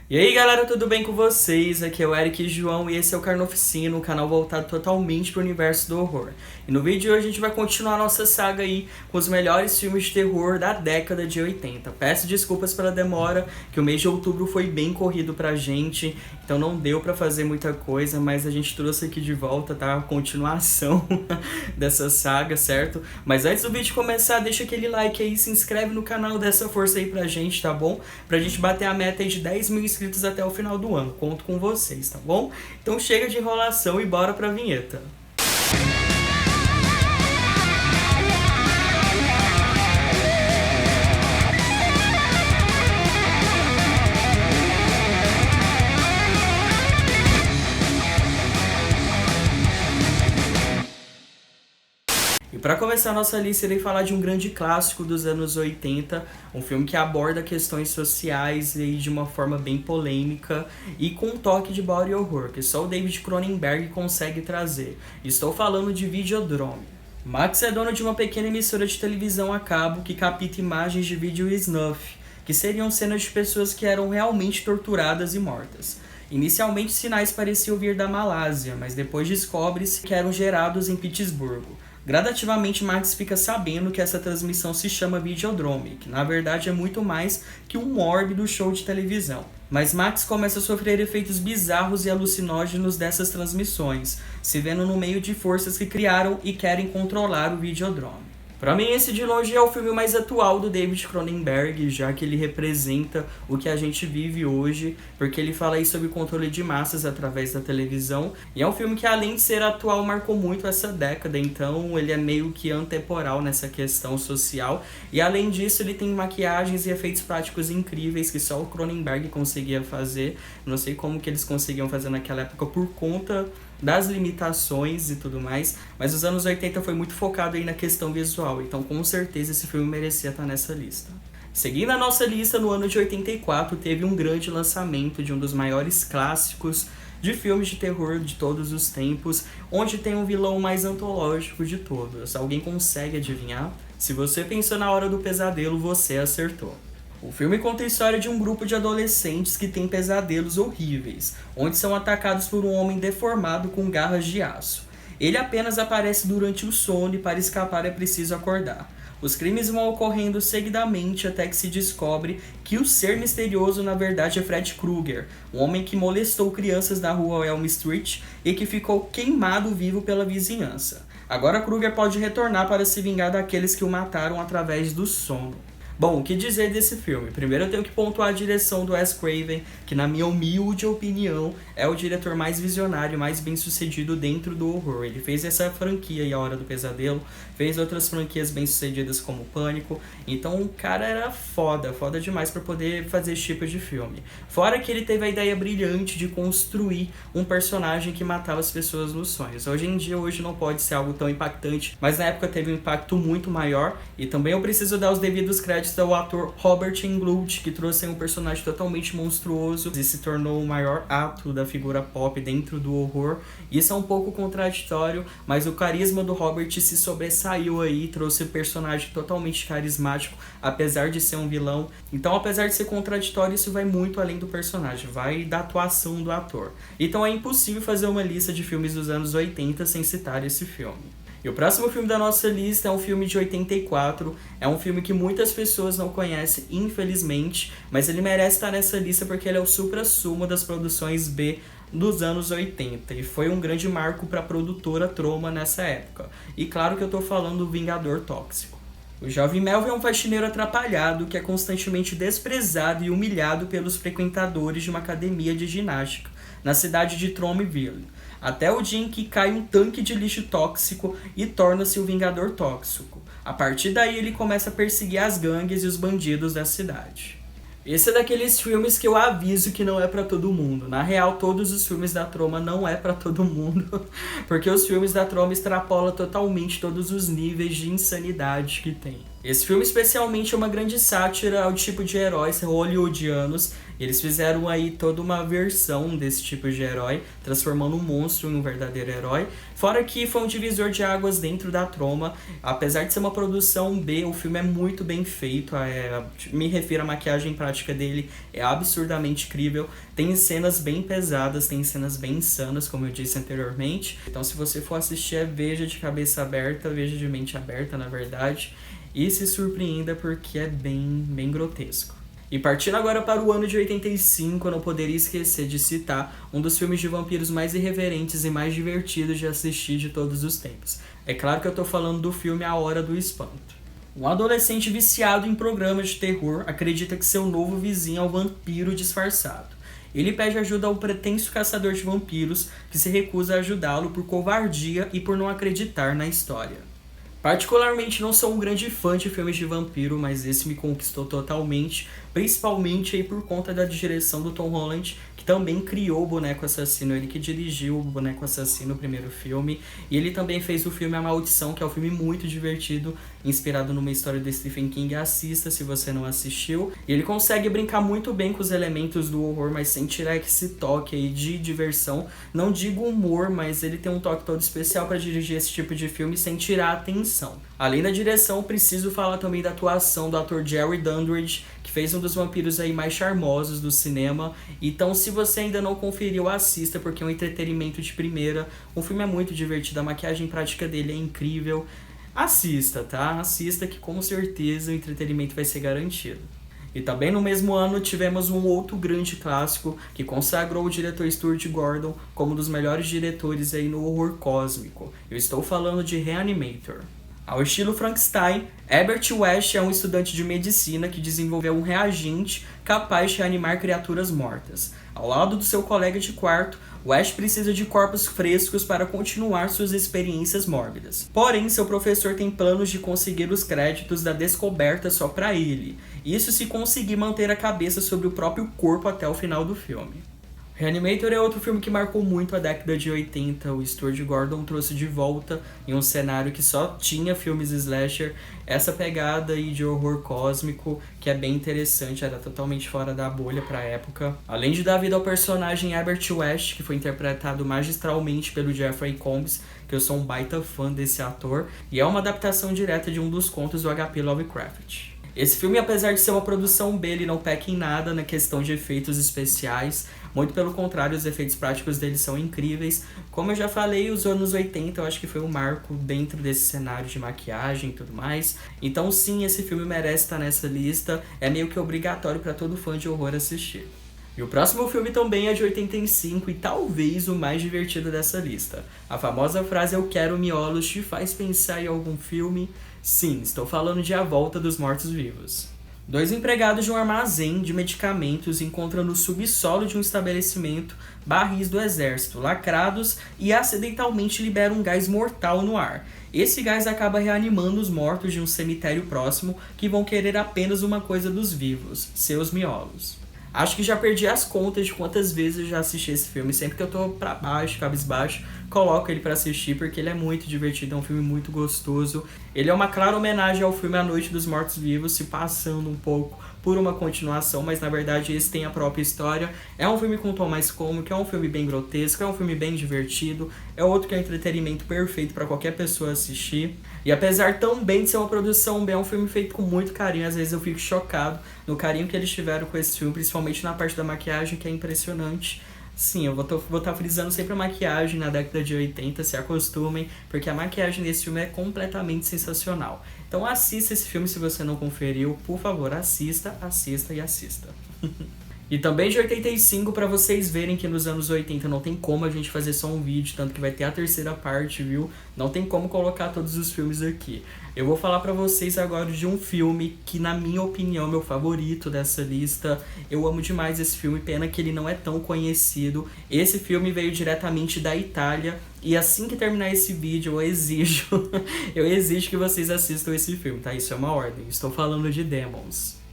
E aí galera, tudo bem com vocês? Aqui é o Eric e João e esse é o Carnoficina, um canal voltado totalmente para o universo do horror. E no vídeo de hoje a gente vai continuar nossa saga aí com os melhores filmes de terror da década de 80. Peço desculpas pela demora, que o mês de outubro foi bem corrido pra gente, então não deu pra fazer muita coisa, mas a gente trouxe aqui de volta, tá? A continuação dessa saga, certo? Mas antes do vídeo começar, deixa aquele like aí, se inscreve no canal, dá essa força aí pra gente, tá bom? Pra gente bater a meta aí de 10 mil inscritos até o final do ano. Conto com vocês, tá bom? Então chega de enrolação e bora pra vinheta. E para começar a nossa lista, irei falar de um grande clássico dos anos 80, um filme que aborda questões sociais e de uma forma bem polêmica e com um toque de body horror, que só o David Cronenberg consegue trazer. Estou falando de Videodrome. Max é dono de uma pequena emissora de televisão a cabo que capta imagens de vídeo snuff, que seriam cenas de pessoas que eram realmente torturadas e mortas. Inicialmente, sinais pareciam vir da Malásia, mas depois descobre-se que eram gerados em Pittsburgh. Gradativamente, Max fica sabendo que essa transmissão se chama Videodrome, que na verdade é muito mais que um mórbido show de televisão. Mas Max começa a sofrer efeitos bizarros e alucinógenos dessas transmissões, se vendo no meio de forças que criaram e querem controlar o Videodrome. Pra mim, esse de longe é o filme mais atual do David Cronenberg, já que ele representa o que a gente vive hoje, porque ele fala aí sobre o controle de massas através da televisão, e é um filme que, além de ser atual, marcou muito essa década, então ele é meio que atemporal nessa questão social, e além disso ele tem maquiagens e efeitos práticos incríveis que só o Cronenberg conseguia fazer. Não sei como que eles conseguiam fazer naquela época por conta das limitações e tudo mais, mas os anos 80 foi muito focado aí na questão visual, então com certeza esse filme merecia estar nessa lista. Seguindo a nossa lista, no ano de 84 teve um grande lançamento de um dos maiores clássicos de filmes de terror de todos os tempos, onde tem um vilão mais antológico de todos. Alguém consegue adivinhar? Se você pensou na Hora do Pesadelo, você acertou. O filme conta a história de um grupo de adolescentes que tem pesadelos horríveis, onde são atacados por um homem deformado com garras de aço. Ele apenas aparece durante o sono e para escapar é preciso acordar. Os crimes vão ocorrendo seguidamente até que se descobre que o ser misterioso na verdade é Fred Krueger, um homem que molestou crianças na rua Elm Street e que ficou queimado vivo pela vizinhança. Agora Krueger pode retornar para se vingar daqueles que o mataram através do sono. Bom, o que dizer desse filme? Primeiro eu tenho que pontuar a direção do Wes Craven, que na minha humilde opinião é o diretor mais visionário e mais bem sucedido dentro do horror. Ele fez essa franquia aí, A Hora do Pesadelo, fez outras franquias bem sucedidas como Pânico, então o cara era foda demais pra poder fazer esse tipo de filme. Fora que ele teve a ideia brilhante de construir um personagem que matava as pessoas nos sonhos. Hoje em dia, hoje não pode ser algo tão impactante, mas na época teve um impacto muito maior, e também eu preciso dar os devidos créditos ao ator Robert Englund, que trouxe um personagem totalmente monstruoso e se tornou o maior ato da figura pop dentro do horror. Isso é um pouco contraditório, mas o carisma do Robert se sobressaiu aí, trouxe um personagem totalmente carismático, apesar de ser um vilão. Então, apesar de ser contraditório, isso vai muito além do personagem, vai da atuação do ator. Então é impossível fazer uma lista de filmes dos anos 80 sem citar esse filme. E o próximo filme da nossa lista é um filme de 84, é um filme que muitas pessoas não conhecem, infelizmente, mas ele merece estar nessa lista porque ele é o suprassumo das produções B dos anos 80 e foi um grande marco para a produtora Troma nessa época. E claro que eu estou falando do Vingador Tóxico. O jovem Melvin é um faxineiro atrapalhado que é constantemente desprezado e humilhado pelos frequentadores de uma academia de ginástica na cidade de Tromville, até o dia em que cai um tanque de lixo tóxico e torna-se o Vingador Tóxico. A partir daí ele começa a perseguir as gangues e os bandidos da cidade. Esse é daqueles filmes que eu aviso que não é pra todo mundo. Na real, todos os filmes da Troma não é pra todo mundo, porque os filmes da Troma extrapolam totalmente todos os níveis de insanidade que tem. Esse filme especialmente é uma grande sátira ao tipo de heróis hollywoodianos Eles fizeram aí toda uma versão desse tipo de herói, transformando um monstro em um verdadeiro herói. Fora que foi um divisor de águas dentro da Troma. Apesar de ser uma produção B, o filme é muito bem feito. Me refiro à maquiagem prática dele, é absurdamente incrível. Tem cenas bem pesadas, tem cenas bem insanas, como eu disse anteriormente. Então se você for assistir, veja de cabeça aberta, veja de mente aberta, na verdade. E se surpreenda porque é bem grotesco. E partindo agora para o ano de 85, eu não poderia esquecer de citar um dos filmes de vampiros mais irreverentes e mais divertidos de assistir de todos os tempos. É claro que eu tô falando do filme A Hora do Espanto. Um adolescente viciado em programas de terror acredita que seu novo vizinho é um vampiro disfarçado. Ele pede ajuda ao pretenso caçador de vampiros, que se recusa a ajudá-lo por covardia e por não acreditar na história. Particularmente não sou um grande fã de filmes de vampiro, mas esse me conquistou totalmente, principalmente aí por conta da direção do Tom Holland, que também criou o Boneco Assassino, ele que dirigiu o Boneco Assassino, o primeiro filme, e ele também fez o filme A Maldição, que é um filme muito divertido, inspirado numa história do Stephen King. Assista se você não assistiu. E ele consegue brincar muito bem com os elementos do horror, mas sem tirar esse toque aí de diversão. Não digo humor, mas ele tem um toque todo especial para dirigir esse tipo de filme sem tirar a atenção. Além da direção, preciso falar também da atuação do ator Jerry Dandridge, que fez um dos vampiros aí mais charmosos do cinema. Então, se você ainda não conferiu, assista, porque é um entretenimento de primeira. O filme é muito divertido, a maquiagem prática dele é incrível. Assista, tá? Assista que com certeza o entretenimento vai ser garantido. E também no mesmo ano tivemos um outro grande clássico que consagrou o diretor Stuart Gordon como um dos melhores diretores aí no horror cósmico. Eu estou falando de Reanimator. Ao estilo Frankenstein, Herbert West é um estudante de medicina que desenvolveu um reagente capaz de reanimar criaturas mortas. Ao lado do seu colega de quarto, West precisa de corpos frescos para continuar suas experiências mórbidas. Porém, seu professor tem planos de conseguir os créditos da descoberta só para ele. Isso se conseguir manter a cabeça sobre o próprio corpo até o final do filme. Reanimator é outro filme que marcou muito a década de 80. O Stuart Gordon trouxe de volta, em um cenário que só tinha filmes slasher, essa pegada aí de horror cósmico, que é bem interessante, era totalmente fora da bolha pra época. Além de dar vida ao personagem Herbert West, que foi interpretado magistralmente pelo Jeffrey Combs, que eu sou um baita fã desse ator, e é uma adaptação direta de um dos contos do H.P. Lovecraft. Esse filme, apesar de ser uma produção B, ele não peca em nada na questão de efeitos especiais. Muito pelo contrário, os efeitos práticos dele são incríveis. Como eu já falei, os anos 80 eu acho que foi um marco dentro desse cenário de maquiagem e tudo mais. Então sim, esse filme merece estar nessa lista. É meio que obrigatório para todo fã de horror assistir. E o próximo filme também é de 85 e talvez o mais divertido dessa lista. A famosa frase "eu quero miolos" te faz pensar em algum filme? Sim, estou falando de A Volta dos Mortos-Vivos. Dois empregados de um armazém de medicamentos encontram no subsolo de um estabelecimento barris do exército lacrados e acidentalmente liberam um gás mortal no ar. Esse gás acaba reanimando os mortos de um cemitério próximo que vão querer apenas uma coisa dos vivos: seus miolos. Acho que já perdi as contas de quantas vezes eu já assisti esse filme. Sempre que eu tô pra baixo, cabisbaixo, coloco ele pra assistir porque ele é muito divertido, é um filme muito gostoso. Ele é uma clara homenagem ao filme A Noite dos Mortos-Vivos, se passando um pouco por uma continuação, mas na verdade esse tem a própria história. É um filme com um tom mais cômico, é um filme bem grotesco, é um filme bem divertido, é outro que é um entretenimento perfeito para qualquer pessoa assistir. E apesar também de ser uma produção bem, é um filme feito com muito carinho, às vezes eu fico chocado no carinho que eles tiveram com esse filme, principalmente na parte da maquiagem, que é impressionante. Sim, eu vou estar frisando sempre a maquiagem na década de 80, se acostumem, porque a maquiagem desse filme é completamente sensacional. Então assista esse filme se você não conferiu, por favor, assista e assista. E também de 85, para vocês verem que nos anos 80 não tem como a gente fazer só um vídeo, tanto que vai ter a terceira parte, viu? Não tem como colocar todos os filmes aqui. Eu vou falar para vocês agora de um filme que, na minha opinião, é meu favorito dessa lista. Eu amo demais esse filme, pena que ele não é tão conhecido. Esse filme veio diretamente da Itália e assim que terminar esse vídeo eu exijo que vocês assistam esse filme, tá? Isso é uma ordem. Estou falando de Demons.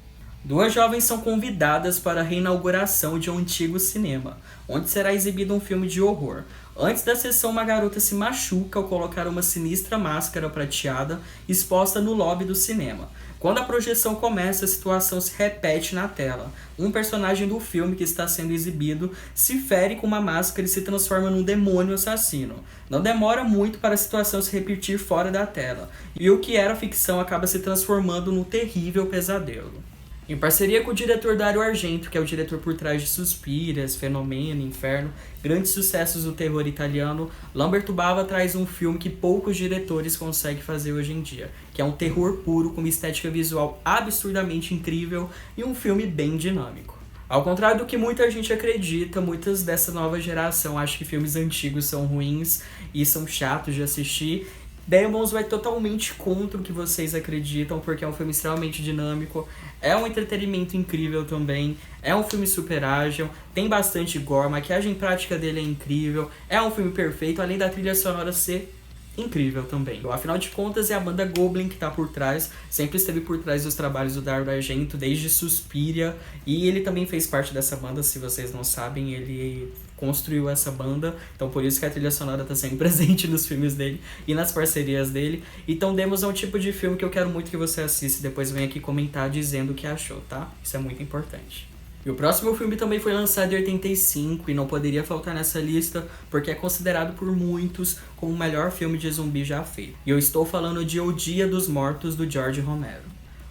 Duas jovens são convidadas para a reinauguração de um antigo cinema, onde será exibido um filme de horror. Antes da sessão, uma garota se machuca ao colocar uma sinistra máscara prateada exposta no lobby do cinema. Quando a projeção começa, a situação se repete na tela. Um personagem do filme que está sendo exibido se fere com uma máscara e se transforma num demônio assassino. Não demora muito para a situação se repetir fora da tela, e o que era ficção acaba se transformando num terrível pesadelo. Em parceria com o diretor Dario Argento, que é o diretor por trás de Suspiria, Fenomeno, Inferno, grandes sucessos do terror italiano, Lamberto Bava traz um filme que poucos diretores conseguem fazer hoje em dia, que é um terror puro com uma estética visual absurdamente incrível e um filme bem dinâmico. Ao contrário do que muita gente acredita, muitas dessa nova geração acham que filmes antigos são ruins e são chatos de assistir. Demons vai totalmente contra o que vocês acreditam, porque é um filme extremamente dinâmico, é um entretenimento incrível também, é um filme super ágil, tem bastante gore, a maquiagem prática dele é incrível, é um filme perfeito, além da trilha sonora ser incrível também. Afinal de contas, é a banda Goblin que está por trás, sempre esteve por trás dos trabalhos do Dario Argento, desde Suspiria, e ele também fez parte dessa banda, se vocês não sabem, ele construiu essa banda, então por isso que a trilha sonora está sempre presente nos filmes dele e nas parcerias dele. Então Demons é um tipo de filme que eu quero muito que você assista e depois venha aqui comentar dizendo o que achou, tá? Isso é muito importante. E o próximo filme também foi lançado em 85 e não poderia faltar nessa lista porque é considerado por muitos como o melhor filme de zumbi já feito. E eu estou falando de O Dia dos Mortos, do George Romero.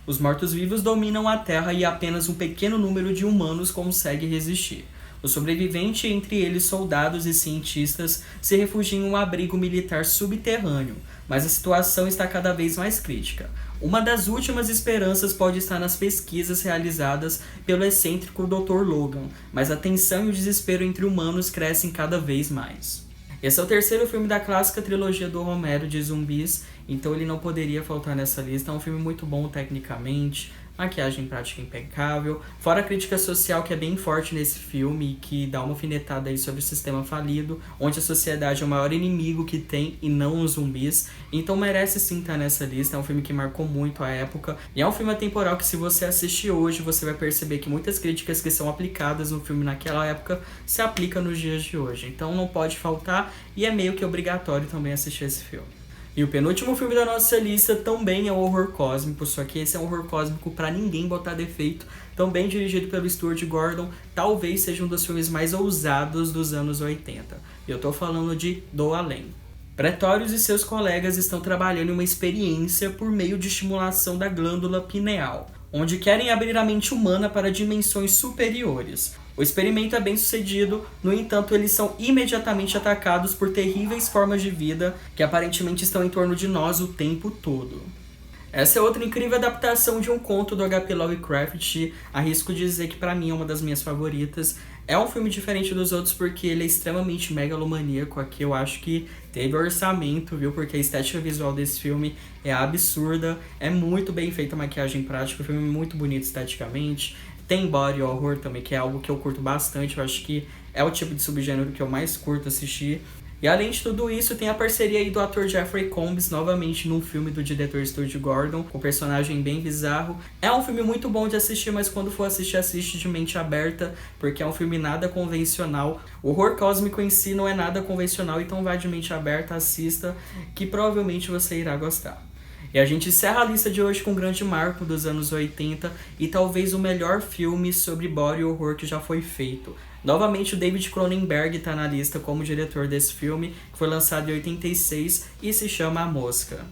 Os mortos-vivos dominam a Terra e apenas um pequeno número de humanos consegue resistir. Os sobreviventes, entre eles soldados e cientistas, se refugiam em um abrigo militar subterrâneo, mas a situação está cada vez mais crítica. Uma das últimas esperanças pode estar nas pesquisas realizadas pelo excêntrico Dr. Logan, mas a tensão e o desespero entre humanos crescem cada vez mais. Esse é o terceiro filme da clássica trilogia do Romero de zumbis, então ele não poderia faltar nessa lista. É um filme muito bom tecnicamente, maquiagem prática impecável, fora a crítica social que é bem forte nesse filme e que dá uma alfinetada aí sobre o sistema falido, onde a sociedade é o maior inimigo que tem e não os zumbis, então merece sim estar nessa lista. É um filme que marcou muito a época e é um filme atemporal que, se você assistir hoje, você vai perceber que muitas críticas que são aplicadas no filme naquela época se aplicam nos dias de hoje, então não pode faltar e é meio que obrigatório também assistir esse filme. E o penúltimo filme da nossa lista também é um horror cósmico, só que esse é um horror cósmico pra ninguém botar defeito, também dirigido pelo Stuart Gordon, talvez seja um dos filmes mais ousados dos anos 80. Eu tô falando de Do Além. Pretórios e seus colegas estão trabalhando em uma experiência por meio de estimulação da glândula pineal, onde querem abrir a mente humana para dimensões superiores. O experimento é bem sucedido, no entanto, eles são imediatamente atacados por terríveis formas de vida que aparentemente estão em torno de nós o tempo todo. Essa é outra incrível adaptação de um conto do H.P. Lovecraft, arrisco dizer que pra mim é uma das minhas favoritas. É um filme diferente dos outros porque ele é extremamente megalomaníaco, aqui eu acho que teve orçamento, viu? Porque a estética visual desse filme é absurda, é muito bem feita a maquiagem prática, o filme é muito bonito esteticamente. Tem body horror também, que é algo que eu curto bastante, eu acho que é o tipo de subgênero que eu mais curto assistir. E além de tudo isso, tem a parceria aí do ator Jeffrey Combs, novamente num filme do diretor Stuart Gordon, com um personagem bem bizarro. É um filme muito bom de assistir, mas quando for assistir, assiste de mente aberta, porque é um filme nada convencional. O horror cósmico em si não é nada convencional, então vá de mente aberta, assista, que provavelmente você irá gostar. E a gente encerra a lista de hoje com um grande marco dos anos 80 e talvez o melhor filme sobre body horror que já foi feito. Novamente o David Cronenberg está na lista como diretor desse filme, que foi lançado em 86 e se chama A Mosca.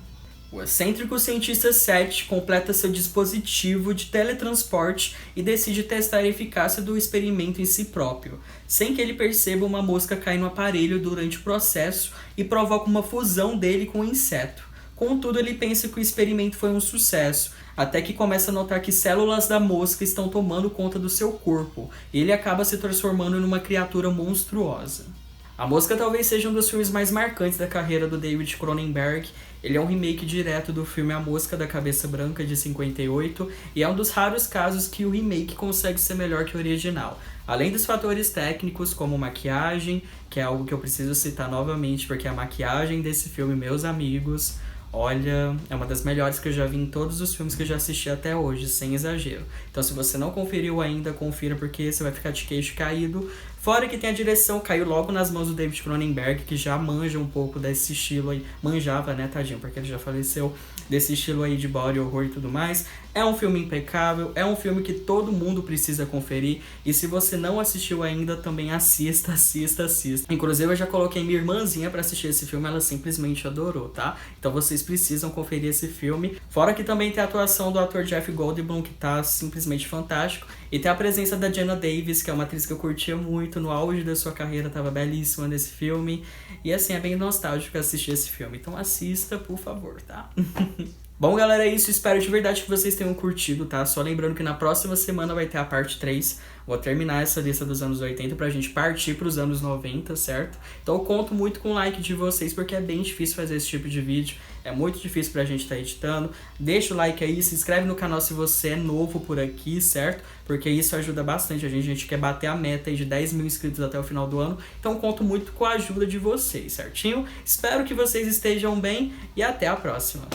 O excêntrico cientista Seth completa seu dispositivo de teletransporte e decide testar a eficácia do experimento em si próprio. Sem que ele perceba, uma mosca cai no aparelho durante o processo e provoca uma fusão dele com o inseto. Contudo, ele pensa que o experimento foi um sucesso, até que começa a notar que células da mosca estão tomando conta do seu corpo, e ele acaba se transformando numa criatura monstruosa. A Mosca talvez seja um dos filmes mais marcantes da carreira do David Cronenberg. Ele é um remake direto do filme A Mosca da Cabeça Branca, de 58, e é um dos raros casos que o remake consegue ser melhor que o original. Além dos fatores técnicos, como maquiagem, que é algo que eu preciso citar novamente, porque a maquiagem desse filme, meus amigos, olha, é uma das melhores que eu já vi em todos os filmes que eu já assisti até hoje, sem exagero. Então, se você não conferiu ainda, confira, porque você vai ficar de queixo caído. Fora que tem a direção, caiu logo nas mãos do David Cronenberg, que já manja um pouco desse estilo aí. Manjava, né, tadinho, porque ele já faleceu, desse estilo aí de body horror e tudo mais. É um filme impecável, é um filme que todo mundo precisa conferir. E se você não assistiu ainda, também assista. Inclusive, eu já coloquei minha irmãzinha pra assistir esse filme, ela simplesmente adorou, tá? Então vocês precisam conferir esse filme. Fora que também tem a atuação do ator Jeff Goldblum, que tá simplesmente fantástico. E tem a presença da Geena Davis, que é uma atriz que eu curtia muito, no auge da sua carreira, tava belíssima nesse filme. E assim, é bem nostálgico assistir esse filme. Então assista, por favor, tá? Bom, galera, é isso. Espero de verdade que vocês tenham curtido, tá? Só lembrando que na próxima semana vai ter a parte 3. Vou terminar essa lista dos anos 80 pra gente partir pros anos 90, certo? Então eu conto muito com o like de vocês, porque é bem difícil fazer esse tipo de vídeo. É muito difícil pra gente estar editando. Deixa o like aí, se inscreve no canal se você é novo por aqui, certo? Porque isso ajuda bastante a gente quer bater a meta aí de 10 mil inscritos até o final do ano. Então conto muito com a ajuda de vocês, certinho? Espero que vocês estejam bem e até a próxima.